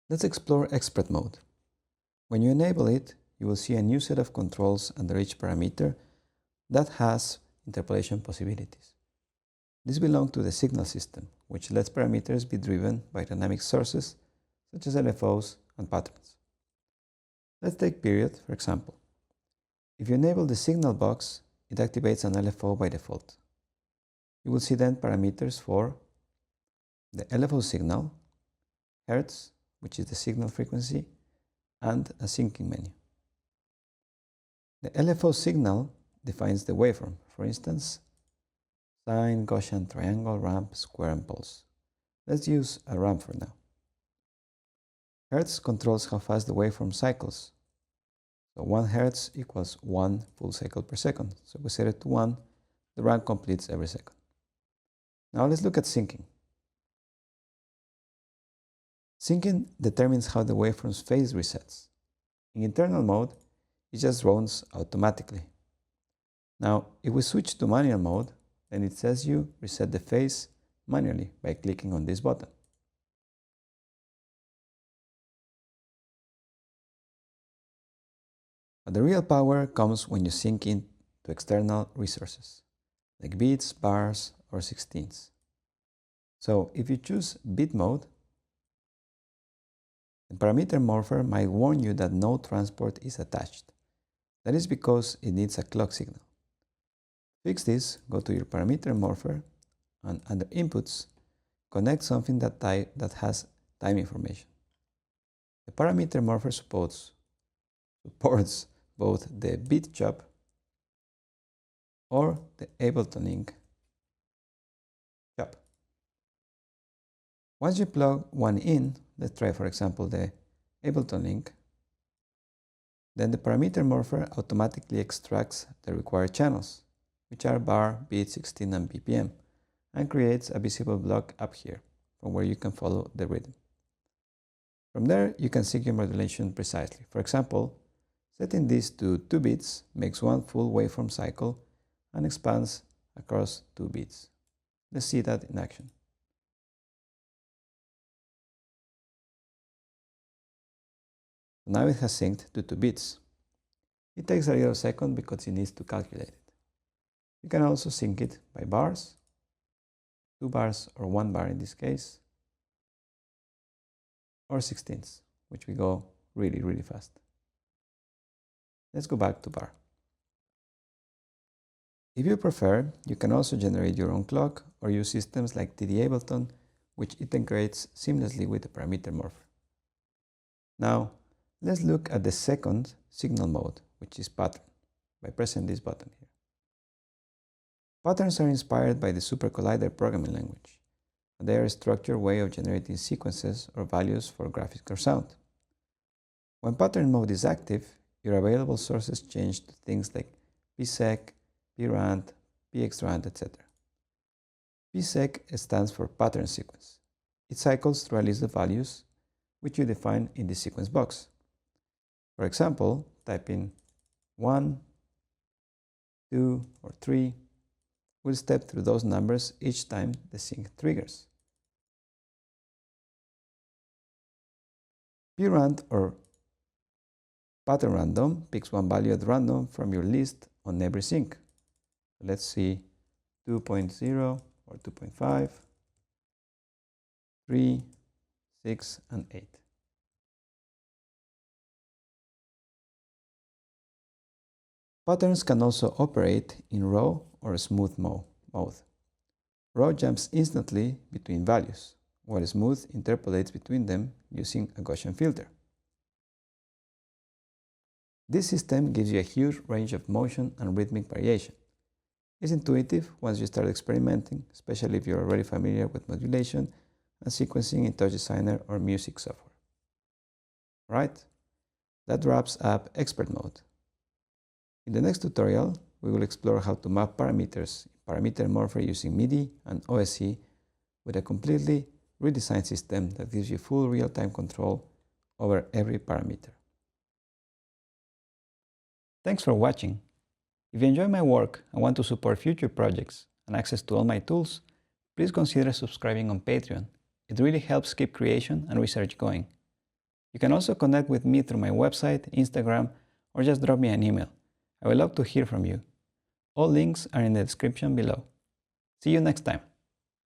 Let's explore expert mode. When you enable it, you will see a new set of controls under each parameter that has interpolation possibilities. These belong to the signal system, which lets parameters be driven by dynamic sources such as LFOs and patterns. Let's take period, for example. If you enable the signal box, it activates an LFO by default. You will see then parameters for the LFO signal, hertz, which is the signal frequency, and a syncing menu. The LFO signal defines the waveform, for instance, sine, gaussian, triangle, ramp, square, and pulse. Let's use a ramp for now. Hertz controls how fast the waveform cycles. So 1 Hertz equals 1 full cycle per second. So we set it to 1, the ramp completes every second. Now let's look at syncing. Syncing determines how the waveform's phase resets. In internal mode, it just runs automatically. Now, if we switch to manual mode, then it says you reset the phase manually by clicking on this button. But the real power comes when you sync in to external resources, like beats, bars, or 16ths. So if you choose bit mode, the ParameterMorpher might warn you that no transport is attached. That is because it needs a clock signal. To fix this, go to your ParameterMorpher and under Inputs, connect something that has time information. The ParameterMorpher supports both the bit CHOP or the Ableton Link CHOP. Once you plug one in, let's try for example the Ableton Link, then the ParameterMorpher automatically extracts the required channels, which are bar, beat, 16, and BPM, and creates a visible block up here, from where you can follow the rhythm. From there, you can sync your modulation precisely. For example, setting this to 2 beats makes one full waveform cycle and expands across 2 beats. Let's see that in action. Now it has synced to 2 beats. It takes a little second because it needs to calculate it. You can also sync it by bars, 2 bars or 1 bar in this case, or 16ths, which we go really, really fast. Let's go back to bar. If you prefer, you can also generate your own clock or use systems like TDAbleton, which integrates seamlessly with the ParameterMorpher. Now, let's look at the second signal mode, which is pattern, by pressing this button here. Patterns are inspired by the SuperCollider programming language, and they are a structured way of generating sequences or values for graphics or sound. When pattern mode is active, your available sources change to things like Pseq, Prand, Pxrand, etc. Pseq stands for pattern sequence. It cycles through a list of values, which you define in the sequence box. For example, type in 1, 2, or 3. We'll step through those numbers each time the sync triggers. Prand or pattern random picks one value at random from your list on every sync. Let's see 2.0 or 2.5, 3, 6, and 8. Patterns can also operate in raw or smooth mode. Raw jumps instantly between values, while smooth interpolates between them using a Gaussian filter. This system gives you a huge range of motion and rhythmic variation. It's intuitive once you start experimenting, especially if you're already familiar with modulation and sequencing in TouchDesigner or music software. Right? That wraps up expert mode. In the next tutorial, we will explore how to map parameters in ParameterMorpher using MIDI and OSC with a completely redesigned system that gives you full real-time control over every parameter. Thanks for watching. If you enjoy my work and want to support future projects and access to all my tools, please consider subscribing on Patreon. It really helps keep creation and research going. You can also connect with me through my website, Instagram, or just drop me an email. I would love to hear from you. All links are in the description below. See you next time.